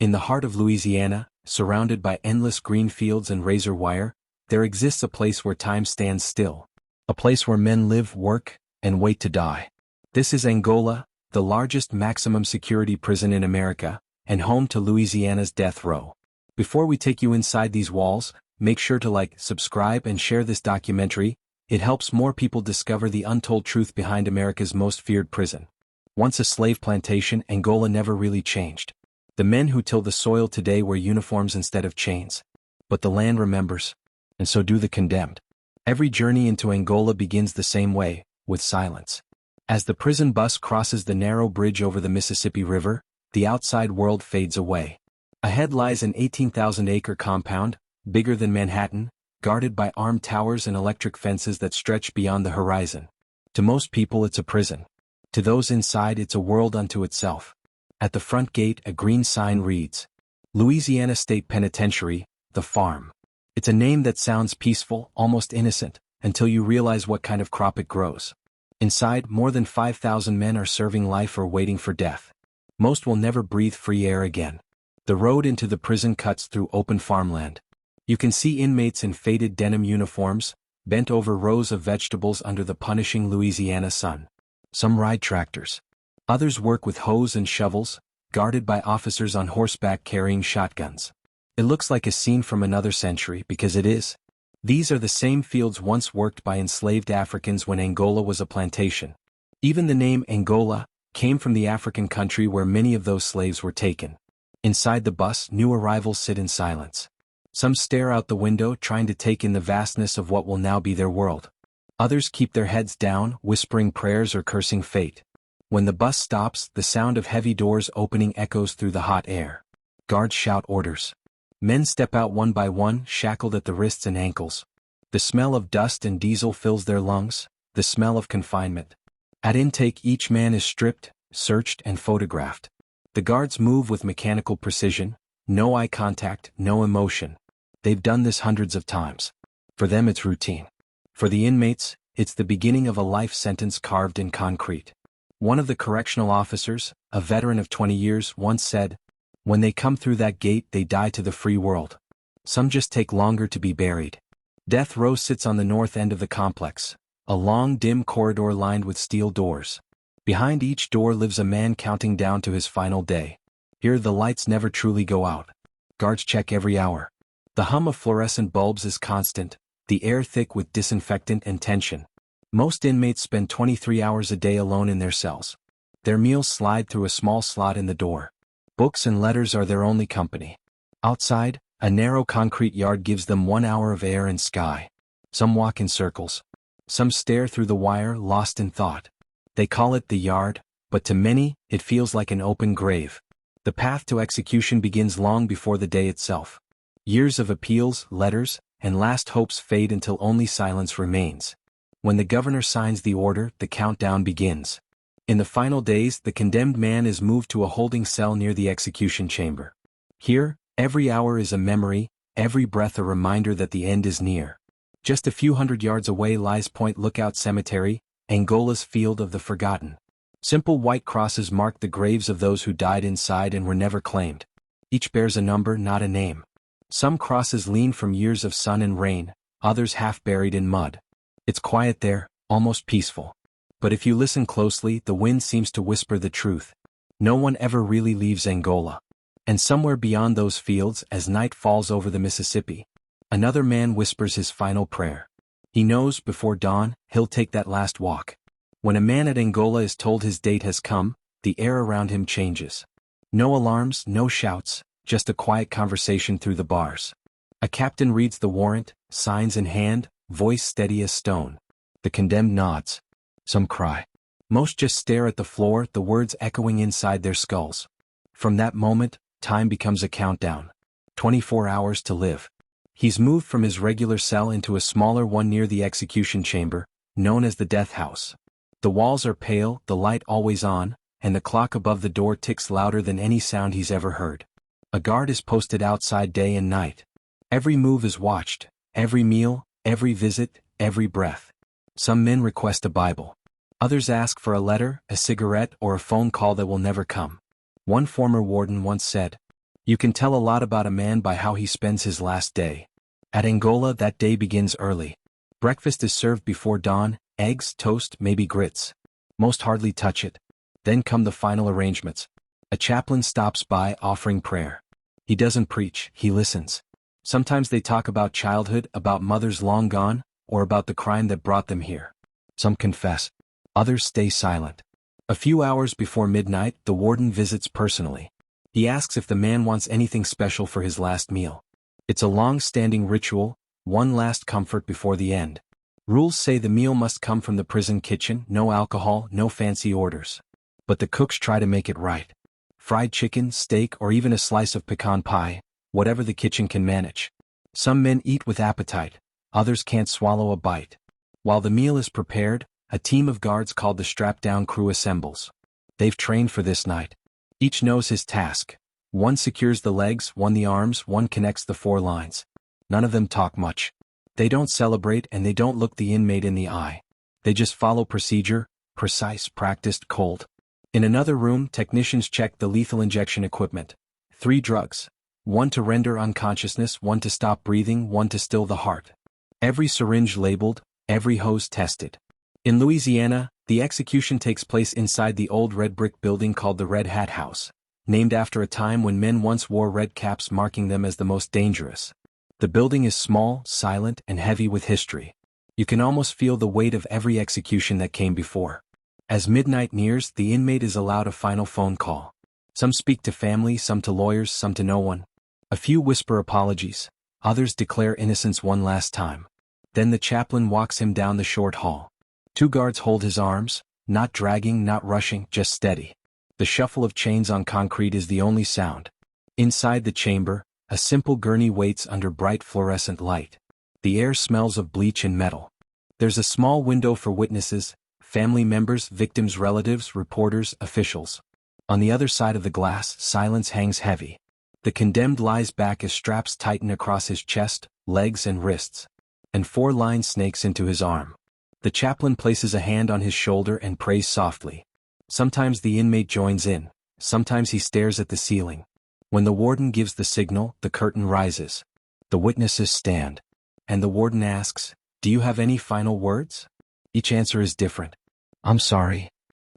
In the heart of Louisiana, surrounded by endless green fields and razor wire, there exists a place where time stands still. A place where men live, work, and wait to die. This is Angola, the largest maximum security prison in America, and home to Louisiana's death row. Before we take you inside these walls, make sure to like, subscribe, and share this documentary. It helps more people discover the untold truth behind America's most feared prison. Once a slave plantation, Angola never really changed. The men who till the soil today wear uniforms instead of chains. But the land remembers, and so do the condemned. Every journey into Angola begins the same way, with silence. As the prison bus crosses the narrow bridge over the Mississippi River, the outside world fades away. Ahead lies an 18,000-acre compound, bigger than Manhattan, guarded by armed towers and electric fences that stretch beyond the horizon. To most people it's a prison. To those inside it's a world unto itself. At the front gate a green sign reads, Louisiana State Penitentiary, the farm. It's a name that sounds peaceful, almost innocent, until you realize what kind of crop it grows. Inside, more than 5,000 men are serving life or waiting for death. Most will never breathe free air again. The road into the prison cuts through open farmland. You can see inmates in faded denim uniforms, bent over rows of vegetables under the punishing Louisiana sun. Some ride tractors. Others work with hoes and shovels, guarded by officers on horseback carrying shotguns. It looks like a scene from another century because it is. These are the same fields once worked by enslaved Africans when Angola was a plantation. Even the name Angola came from the African country where many of those slaves were taken. Inside the bus, new arrivals sit in silence. Some stare out the window trying to take in the vastness of what will now be their world. Others keep their heads down, whispering prayers or cursing fate. When the bus stops, the sound of heavy doors opening echoes through the hot air. Guards shout orders. Men step out one by one, shackled at the wrists and ankles. The smell of dust and diesel fills their lungs, the smell of confinement. At intake each man is stripped, searched, and photographed. The guards move with mechanical precision, no eye contact, no emotion. They've done this hundreds of times. For them it's routine. For the inmates, it's the beginning of a life sentence carved in concrete. One of the correctional officers, a veteran of 20 years, once said, "When they come through that gate they die to the free world. Some just take longer to be buried." Death row sits on the north end of the complex, a long dim corridor lined with steel doors. Behind each door lives a man counting down to his final day. Here the lights never truly go out. Guards check every hour. The hum of fluorescent bulbs is constant, the air thick with disinfectant and tension. Most inmates spend 23 hours a day alone in their cells. Their meals slide through a small slot in the door. Books and letters are their only company. Outside, a narrow concrete yard gives them 1 hour of air and sky. Some walk in circles. Some stare through the wire, lost in thought. They call it the yard, but to many, it feels like an open grave. The path to execution begins long before the day itself. Years of appeals, letters, and last hopes fade until only silence remains. When the governor signs the order, the countdown begins. In the final days, the condemned man is moved to a holding cell near the execution chamber. Here, every hour is a memory, every breath a reminder that the end is near. Just a few hundred yards away lies Point Lookout Cemetery, Angola's field of the forgotten. Simple white crosses mark the graves of those who died inside and were never claimed. Each bears a number, not a name. Some crosses lean from years of sun and rain, others half buried in mud. It's quiet there, almost peaceful. But if you listen closely, the wind seems to whisper the truth. No one ever really leaves Angola. And somewhere beyond those fields, as night falls over the Mississippi, another man whispers his final prayer. He knows, before dawn, he'll take that last walk. When a man at Angola is told his date has come, the air around him changes. No alarms, no shouts, just a quiet conversation through the bars. A captain reads the warrant, signs in hand, voice steady as stone. The condemned nods. Some cry. Most just stare at the floor, the words echoing inside their skulls. From that moment, time becomes a countdown. 24 hours to live. He's moved from his regular cell into a smaller one near the execution chamber, known as the death house. The walls are pale, the light always on, and the clock above the door ticks louder than any sound he's ever heard. A guard is posted outside day and night. Every move is watched, every meal, every visit, every breath. Some men request a Bible. Others ask for a letter, a cigarette, or a phone call that will never come. One former warden once said, You can tell a lot about a man by how he spends his last day. At Angola, that day begins early. Breakfast is served before dawn, eggs, toast, maybe grits. Most hardly touch it. Then come the final arrangements. A chaplain stops by offering prayer. He doesn't preach, he listens. Sometimes they talk about childhood, about mothers long gone, or about the crime that brought them here. Some confess. Others stay silent. A few hours before midnight, the warden visits personally. He asks if the man wants anything special for his last meal. It's a long-standing ritual, one last comfort before the end. Rules say the meal must come from the prison kitchen, no alcohol, no fancy orders. But the cooks try to make it right. Fried chicken, steak, or even a slice of pecan pie, whatever the kitchen can manage. Some men eat with appetite, others can't swallow a bite. While the meal is prepared, a team of guards called the strap-down crew assembles. They've trained for this night. Each knows his task. One secures the legs, one the arms, one connects the 4 lines. None of them talk much. They don't celebrate and they don't look the inmate in the eye. They just follow procedure, precise, practiced, cold. In another room, technicians check the lethal injection equipment. 3 drugs. One to render unconsciousness, one to stop breathing, one to still the heart. Every syringe labeled, every hose tested. In Louisiana, the execution takes place inside the old red brick building called the Red Hat House, named after a time when men once wore red caps, marking them as the most dangerous. The building is small, silent, and heavy with history. You can almost feel the weight of every execution that came before. As midnight nears, the inmate is allowed a final phone call. Some speak to family, some to lawyers, some to no one. A few whisper apologies, others declare innocence one last time. Then the chaplain walks him down the short hall. 2 guards hold his arms, not dragging, not rushing, just steady. The shuffle of chains on concrete is the only sound. Inside the chamber, a simple gurney waits under bright fluorescent light. The air smells of bleach and metal. There's a small window for witnesses, family members, victims' relatives, reporters, officials. On the other side of the glass, silence hangs heavy. The condemned lies back as straps tighten across his chest, legs, and wrists. And 4 lines snakes into his arm. The chaplain places a hand on his shoulder and prays softly. Sometimes the inmate joins in, sometimes he stares at the ceiling. When the warden gives the signal, the curtain rises. The witnesses stand. And the warden asks, "Do you have any final words?" Each answer is different. "I'm sorry.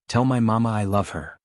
Tell my mama I love her.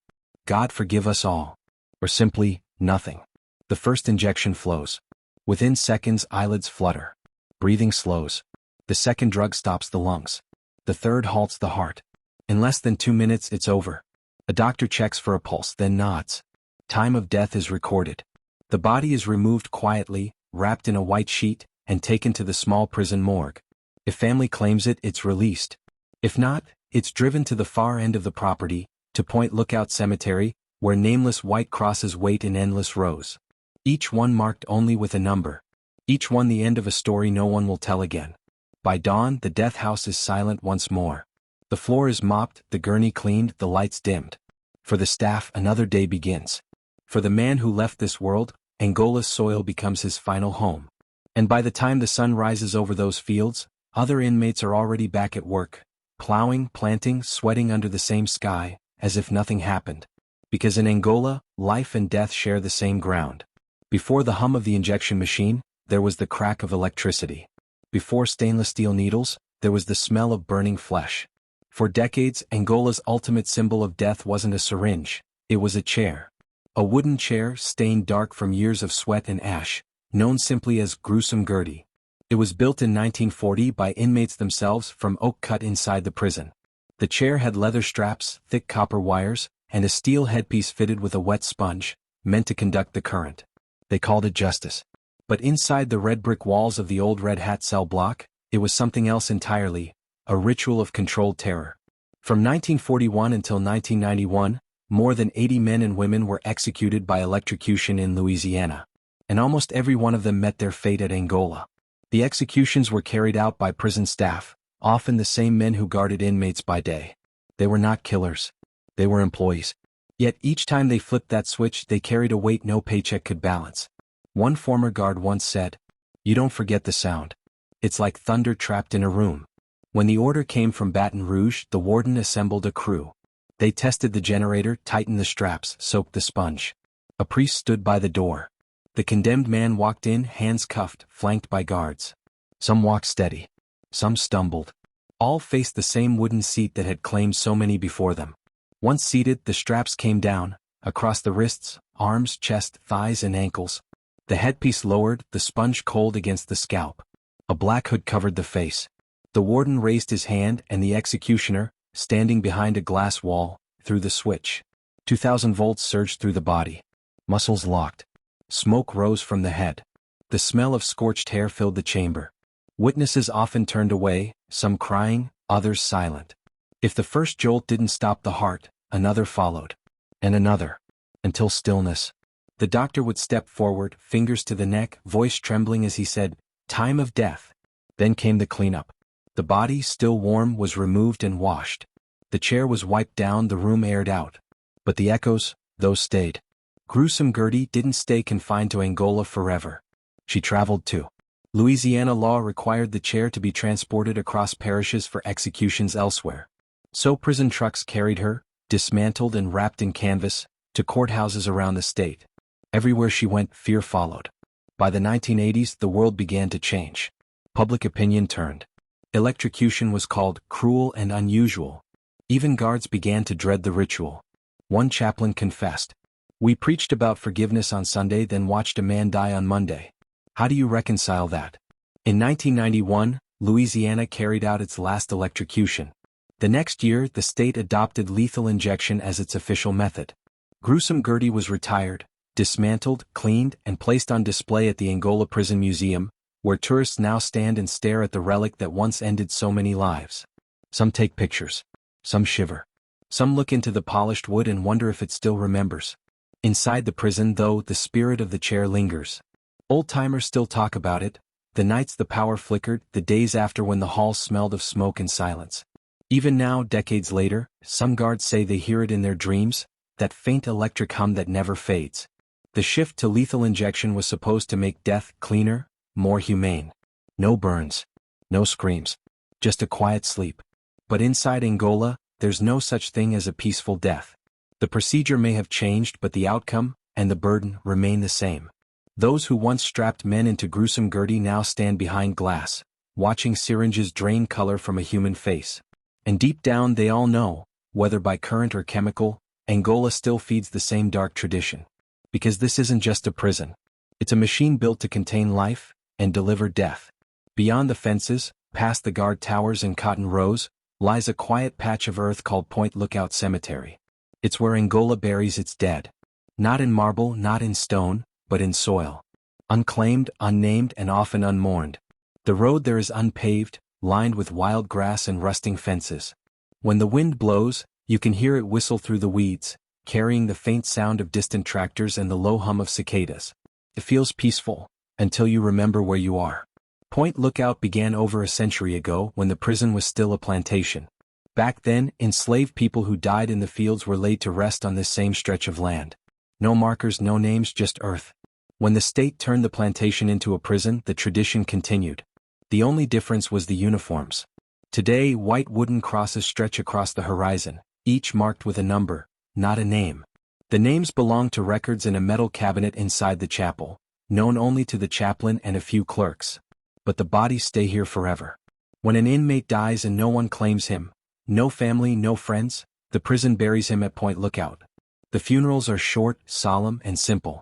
God forgive us all." Or simply, nothing. The first injection flows. Within seconds, eyelids flutter. Breathing slows. The second drug stops the lungs. The third halts the heart. In less than 2 minutes, it's over. A doctor checks for a pulse, then nods. Time of death is recorded. The body is removed quietly, wrapped in a white sheet, and taken to the small prison morgue. If family claims it, it's released. If not, it's driven to the far end of the property, to Point Lookout Cemetery, where nameless white crosses wait in endless rows. Each one marked only with a number. Each one the end of a story no one will tell again. By dawn, the death house is silent once more. The floor is mopped, the gurney cleaned, the lights dimmed. For the staff, another day begins. For the man who left this world, Angola's soil becomes his final home. And by the time the sun rises over those fields, other inmates are already back at work, plowing, planting, sweating under the same sky, as if nothing happened. Because in Angola, life and death share the same ground. Before the hum of the injection machine, there was the crack of electricity. Before stainless steel needles, there was the smell of burning flesh. For decades, Angola's ultimate symbol of death wasn't a syringe, it was a chair. A wooden chair, stained dark from years of sweat and ash, known simply as Gruesome Gertie. It was built in 1940 by inmates themselves from oak cut inside the prison. The chair had leather straps, thick copper wires, and a steel headpiece fitted with a wet sponge, meant to conduct the current. They called it justice. But inside the red brick walls of the old Red Hat cell block, it was something else entirely, a ritual of controlled terror. From 1941 until 1991, more than 80 men and women were executed by electrocution in Louisiana. And almost every one of them met their fate at Angola. The executions were carried out by prison staff, often the same men who guarded inmates by day. They were not killers. They were employees. Yet each time they flipped that switch, they carried a weight no paycheck could balance. One former guard once said, "You don't forget the sound. It's like thunder trapped in a room." When the order came from Baton Rouge, the warden assembled a crew. They tested the generator, tightened the straps, soaked the sponge. A priest stood by the door. The condemned man walked in, hands cuffed, flanked by guards. Some walked steady. Some stumbled. All faced the same wooden seat that had claimed so many before them. Once seated, the straps came down, across the wrists, arms, chest, thighs, and ankles. The headpiece lowered, the sponge cold against the scalp. A black hood covered the face. The warden raised his hand, and the executioner, standing behind a glass wall, threw the switch. 2,000 volts surged through the body. Muscles locked. Smoke rose from the head. The smell of scorched hair filled the chamber. Witnesses often turned away, some crying, others silent. If the first jolt didn't stop the heart, another followed. And another. Until stillness. The doctor would step forward, fingers to the neck, voice trembling as he said, "Time of death." Then came the cleanup. The body, still warm, was removed and washed. The chair was wiped down, the room aired out. But the echoes, those stayed. Gruesome Gertie didn't stay confined to Angola forever. She traveled too. Louisiana law required the chair to be transported across parishes for executions elsewhere. So prison trucks carried her, dismantled and wrapped in canvas, to courthouses around the state. Everywhere she went, fear followed. By the 1980s, the world began to change. Public opinion turned. Electrocution was called cruel and unusual. Even guards began to dread the ritual. One chaplain confessed, "We preached about forgiveness on Sunday, then watched a man die on Monday. How do you reconcile that?" In 1991, Louisiana carried out its last electrocution. The next year, the state adopted lethal injection as its official method. Gruesome Gertie was retired, dismantled, cleaned, and placed on display at the Angola Prison Museum, where tourists now stand and stare at the relic that once ended so many lives. Some take pictures. Some shiver. Some look into the polished wood and wonder if it still remembers. Inside the prison, though, the spirit of the chair lingers. Old-timers still talk about it, the nights the power flickered, the days after when the halls smelled of smoke and silence. Even now, decades later, some guards say they hear it in their dreams, that faint electric hum that never fades. The shift to lethal injection was supposed to make death cleaner, more humane. No burns. No screams. Just a quiet sleep. But inside Angola, there's no such thing as a peaceful death. The procedure may have changed, but the outcome, and the burden, remain the same. Those who once strapped men into Gruesome Gertie now stand behind glass, watching syringes drain color from a human face. And deep down they all know, whether by current or chemical, Angola still feeds the same dark tradition. Because this isn't just a prison. It's a machine built to contain life, and deliver death. Beyond the fences, past the guard towers and cotton rows, lies a quiet patch of earth called Point Lookout Cemetery. It's where Angola buries its dead. Not in marble, not in stone, but in soil. Unclaimed, unnamed, and often unmourned. The road there is unpaved, lined with wild grass and rusting fences. When the wind blows, you can hear it whistle through the weeds, carrying the faint sound of distant tractors and the low hum of cicadas. It feels peaceful, until you remember where you are. Point Lookout began over a century ago when the prison was still a plantation. Back then, enslaved people who died in the fields were laid to rest on this same stretch of land. No markers, no names, just earth. When the state turned the plantation into a prison, the tradition continued. The only difference was the uniforms. Today, white wooden crosses stretch across the horizon, each marked with a number, not a name. The names belong to records in a metal cabinet inside the chapel, known only to the chaplain and a few clerks. But the bodies stay here forever. When an inmate dies and no one claims him, no family, no friends, the prison buries him at Point Lookout. The funerals are short, solemn, and simple.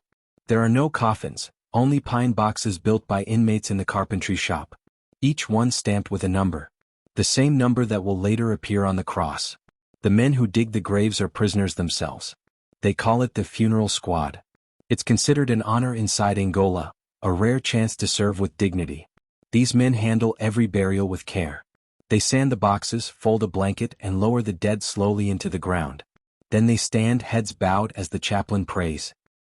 There are no coffins, only pine boxes built by inmates in the carpentry shop. Each one stamped with a number. The same number that will later appear on the cross. The men who dig the graves are prisoners themselves. They call it the funeral squad. It's considered an honor inside Angola, a rare chance to serve with dignity. These men handle every burial with care. They sand the boxes, fold a blanket, and lower the dead slowly into the ground. Then they stand, heads bowed, as the chaplain prays.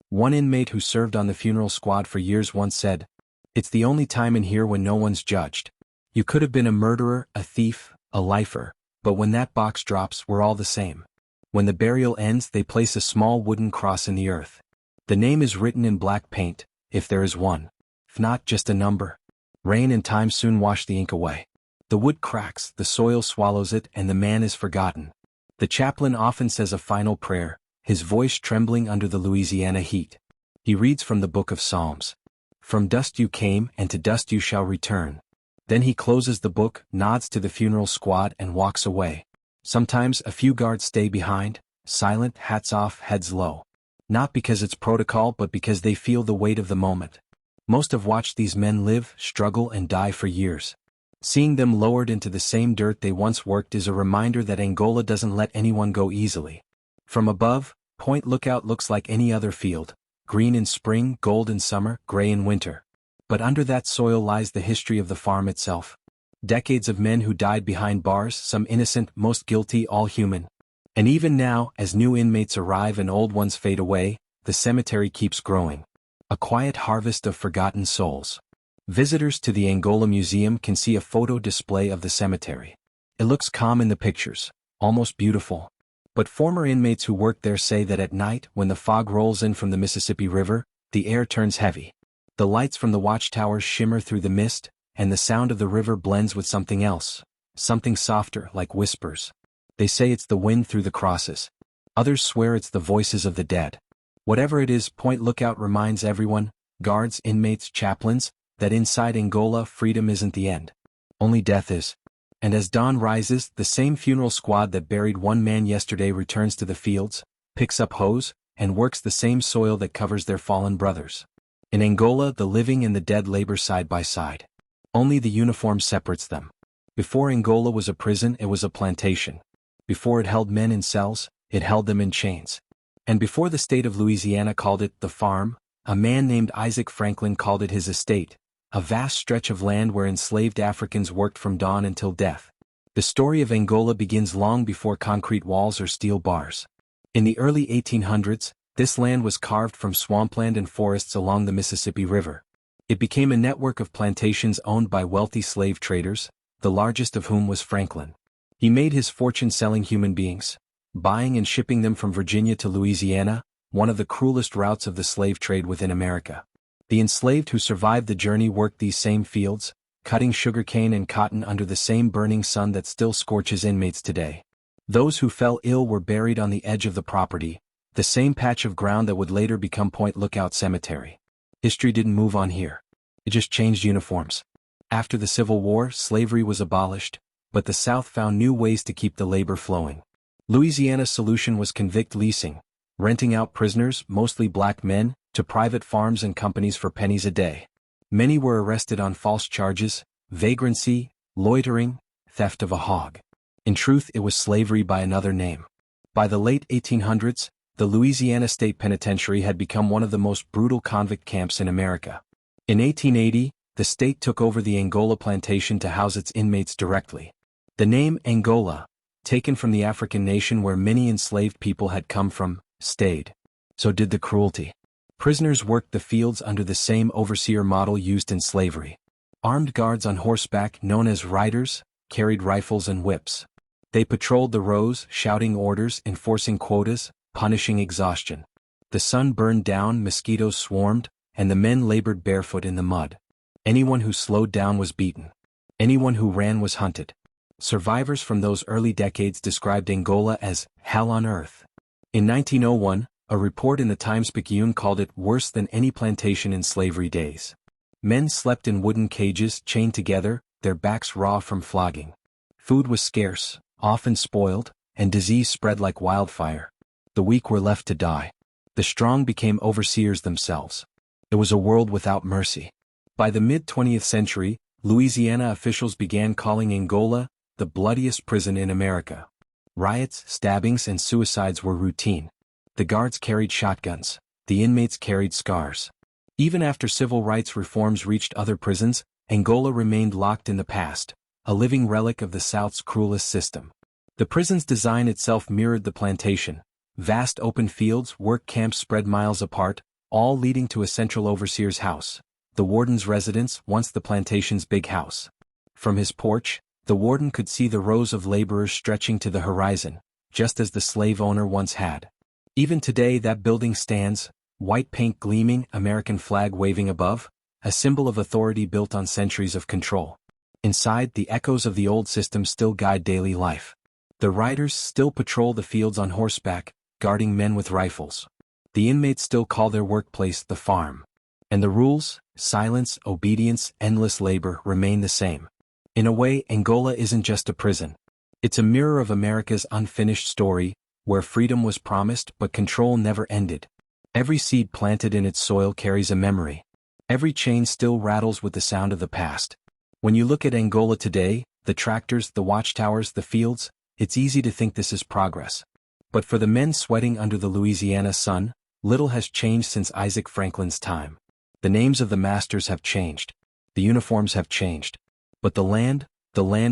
One inmate who served on the funeral squad for years once said, "It's the only time in here when no one's judged. You could have been a murderer, a thief, a lifer, but when that box drops, we're all the same." When the burial ends, they place a small wooden cross in the earth. The name is written in black paint, if there is one. If not, just a number. Rain and time soon wash the ink away. The wood cracks, the soil swallows it, and the man is forgotten. The chaplain often says a final prayer, his voice trembling under the Louisiana heat. He reads from the Book of Psalms. From dust you came and to dust you shall return. Then he closes the book, nods to the funeral squad and walks away. Sometimes a few guards stay behind, silent, hats off, heads low. Not because it's protocol but because they feel the weight of the moment. Most have watched these men live, struggle and die for years. Seeing them lowered into the same dirt they once worked is a reminder that Angola doesn't let anyone go easily. From above, Point Lookout looks like any other field, green in spring, gold in summer, gray in winter. But under that soil lies the history of the farm itself. Decades of men who died behind bars, some innocent, most guilty, all human. And even now, as new inmates arrive and old ones fade away, the cemetery keeps growing. A quiet harvest of forgotten souls. Visitors to the Angola Museum can see a photo display of the cemetery. It looks calm in the pictures, almost beautiful. But former inmates who worked there say that at night, when the fog rolls in from the Mississippi River, the air turns heavy. The lights from the watchtowers shimmer through the mist, and the sound of the river blends with something else, something softer, like whispers. They say it's the wind through the crosses. Others swear it's the voices of the dead. Whatever it is, Point Lookout reminds everyone, guards, inmates, chaplains, that inside Angola freedom isn't the end. Only death is. And as dawn rises, the same funeral squad that buried one man yesterday returns to the fields, picks up hoes, and works the same soil that covers their fallen brothers. In Angola, the living and the dead labor side by side. Only the uniform separates them. Before Angola was a prison, it was a plantation. Before it held men in cells, it held them in chains. And before the state of Louisiana called it the farm, a man named Isaac Franklin called it his estate, a vast stretch of land where enslaved Africans worked from dawn until death. The story of Angola begins long before concrete walls or steel bars. In the early 1800s, this land was carved from swampland and forests along the Mississippi River. It became a network of plantations owned by wealthy slave traders, the largest of whom was Franklin. He made his fortune selling human beings, buying and shipping them from Virginia to Louisiana, one of the cruelest routes of the slave trade within America. The enslaved who survived the journey worked these same fields, cutting sugarcane and cotton under the same burning sun that still scorches inmates today. Those who fell ill were buried on the edge of the property, the same patch of ground that would later become Point Lookout Cemetery. History didn't move on here. It just changed uniforms. After the Civil War, slavery was abolished, but the South found new ways to keep the labor flowing. Louisiana's solution was convict leasing, renting out prisoners, mostly black men, to private farms and companies for pennies a day. Many were arrested on false charges, vagrancy, loitering, theft of a hog. In truth, it was slavery by another name. By the late 1800s, the Louisiana State Penitentiary had become one of the most brutal convict camps in America. In 1880, the state took over the Angola plantation to house its inmates directly. The name Angola, taken from the African nation where many enslaved people had come from, stayed. So did the cruelty. Prisoners worked the fields under the same overseer model used in slavery. Armed guards on horseback, known as riders, carried rifles and whips. They patrolled the rows, shouting orders, enforcing quotas, punishing exhaustion. The sun burned down, mosquitoes swarmed, and the men labored barefoot in the mud. Anyone who slowed down was beaten. Anyone who ran was hunted. Survivors from those early decades described Angola as hell on earth. In 1901, a report in the Times-Picayune called it worse than any plantation in slavery days. Men slept in wooden cages, chained together, their backs raw from flogging. Food was scarce, often spoiled, and disease spread like wildfire. The weak were left to die. The strong became overseers themselves. It was a world without mercy. By the mid-20th century, Louisiana officials began calling Angola the bloodiest prison in America. Riots, stabbings, and suicides were routine. The guards carried shotguns. The inmates carried scars. Even after civil rights reforms reached other prisons, Angola remained locked in the past, a living relic of the South's cruelest system. The prison's design itself mirrored the plantation. Vast open fields, work camps spread miles apart, all leading to a central overseer's house, the warden's residence, once the plantation's big house. From his porch, the warden could see the rows of laborers stretching to the horizon, just as the slave owner once had. Even today that building stands, white paint gleaming, American flag waving above, a symbol of authority built on centuries of control. Inside, the echoes of the old system still guide daily life. The riders still patrol the fields on horseback, guarding men with rifles. The inmates still call their workplace the farm. And the rules, silence, obedience, endless labor remain the same. In a way, Angola isn't just a prison. It's a mirror of America's unfinished story, where freedom was promised but control never ended. Every seed planted in its soil carries a memory. Every chain still rattles with the sound of the past. When you look at Angola today, the tractors, the watchtowers, the fields, it's easy to think this is progress. But for the men sweating under the Louisiana sun, little has changed since Isaac Franklin's time. The names of the masters have changed. The uniforms have changed. But the land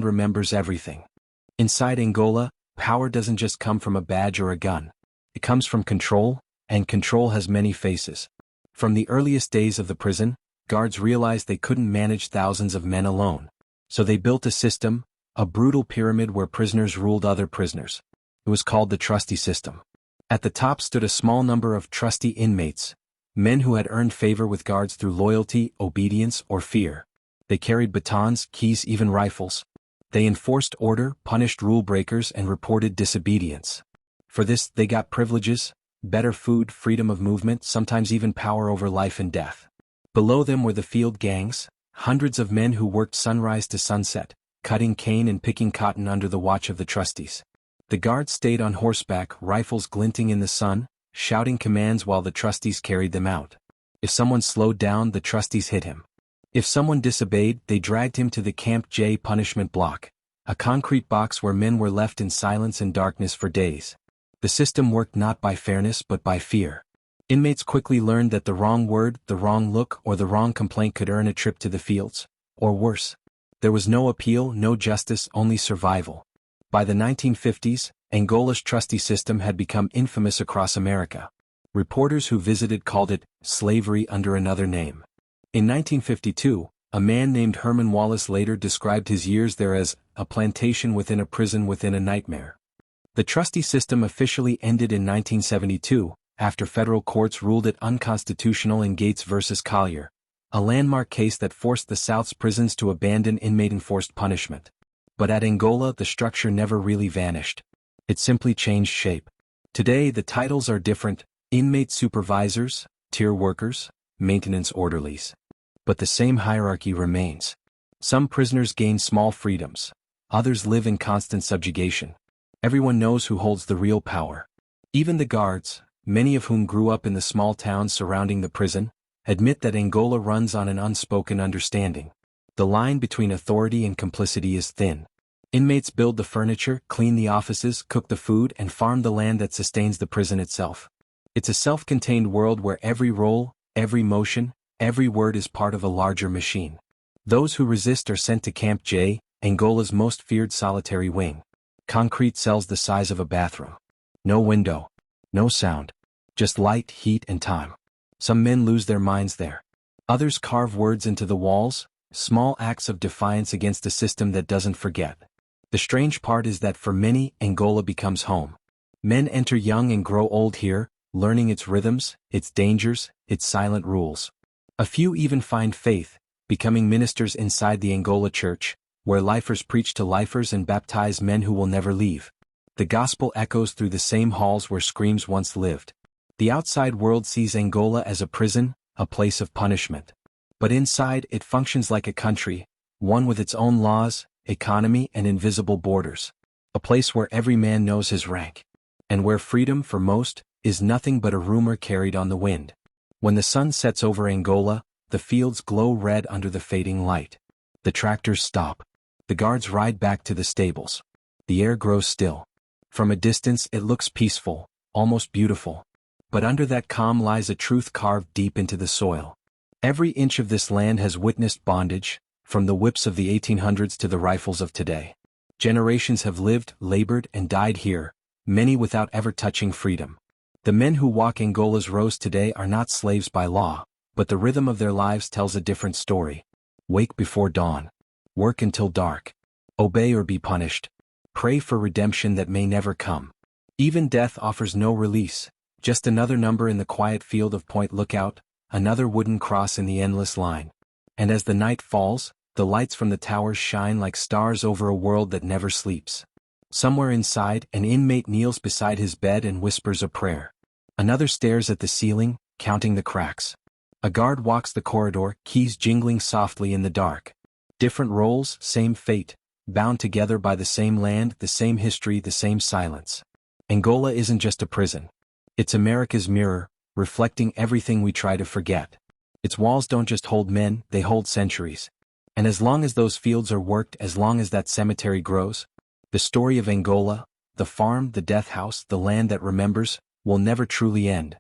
remembers everything. Inside Angola, power doesn't just come from a badge or a gun. It comes from control, and control has many faces. From the earliest days of the prison, guards realized they couldn't manage thousands of men alone. So they built a system, a brutal pyramid where prisoners ruled other prisoners. It was called the Trusty System. At the top stood a small number of trusty inmates, men who had earned favor with guards through loyalty, obedience, or fear. They carried batons, keys, even rifles. They enforced order, punished rule breakers, and reported disobedience. For this, they got privileges, better food, freedom of movement, sometimes even power over life and death. Below them were the field gangs, hundreds of men who worked sunrise to sunset, cutting cane and picking cotton under the watch of the trustees. The guards stayed on horseback, rifles glinting in the sun, shouting commands while the trustees carried them out. If someone slowed down, the trustees hit him. If someone disobeyed, they dragged him to the Camp J punishment block, a concrete box where men were left in silence and darkness for days. The system worked not by fairness but by fear. Inmates quickly learned that the wrong word, the wrong look, or the wrong complaint could earn a trip to the fields, or worse. There was no appeal, no justice, only survival. By the 1950s, Angola's trusty system had become infamous across America. Reporters who visited called it slavery under another name. In 1952, a man named Herman Wallace later described his years there as a plantation within a prison within a nightmare. The trusty system officially ended in 1972, after federal courts ruled it unconstitutional in Gates v. Collier, a landmark case that forced the South's prisons to abandon inmate-enforced punishment. But at Angola, the structure never really vanished. It simply changed shape. Today, the titles are different: inmate supervisors, tier workers, maintenance orderlies. But the same hierarchy remains. Some prisoners gain small freedoms. Others live in constant subjugation. Everyone knows who holds the real power. Even the guards, many of whom grew up in the small towns surrounding the prison, admit that Angola runs on an unspoken understanding. The line between authority and complicity is thin. Inmates build the furniture, clean the offices, cook the food, and farm the land that sustains the prison itself. It's a self-contained world where every role, every motion, every word is part of a larger machine. Those who resist are sent to Camp J, Angola's most feared solitary wing. Concrete cells the size of a bathroom. No window. No sound. Just light, heat, and time. Some men lose their minds there. Others carve words into the walls, small acts of defiance against a system that doesn't forget. The strange part is that for many, Angola becomes home. Men enter young and grow old here, learning its rhythms, its dangers, its silent rules. A few even find faith, becoming ministers inside the Angola church, where lifers preach to lifers and baptize men who will never leave. The gospel echoes through the same halls where screams once lived. The outside world sees Angola as a prison, a place of punishment. But inside, it functions like a country, one with its own laws, economy, and invisible borders. A place where every man knows his rank. And where freedom, for most, is nothing but a rumor carried on the wind. When the sun sets over Angola, the fields glow red under the fading light. The tractors stop. The guards ride back to the stables. The air grows still. From a distance, it looks peaceful, almost beautiful. But under that calm lies a truth carved deep into the soil. Every inch of this land has witnessed bondage, from the whips of the 1800s to the rifles of today. Generations have lived, labored, and died here, many without ever touching freedom. The men who walk Angola's roads today are not slaves by law, but the rhythm of their lives tells a different story. Wake before dawn. Work until dark. Obey or be punished. Pray for redemption that may never come. Even death offers no release, just another number in the quiet field of Point Lookout, another wooden cross in the endless line. And as the night falls, the lights from the towers shine like stars over a world that never sleeps. Somewhere inside, an inmate kneels beside his bed and whispers a prayer. Another stares at the ceiling, counting the cracks. A guard walks the corridor, keys jingling softly in the dark. Different roles, same fate, bound together by the same land, the same history, the same silence. Angola isn't just a prison. It's America's mirror, reflecting everything we try to forget. Its walls don't just hold men, they hold centuries. And as long as those fields are worked, as long as that cemetery grows, the story of Angola, the farm, the death house, the land that remembers, will never truly end.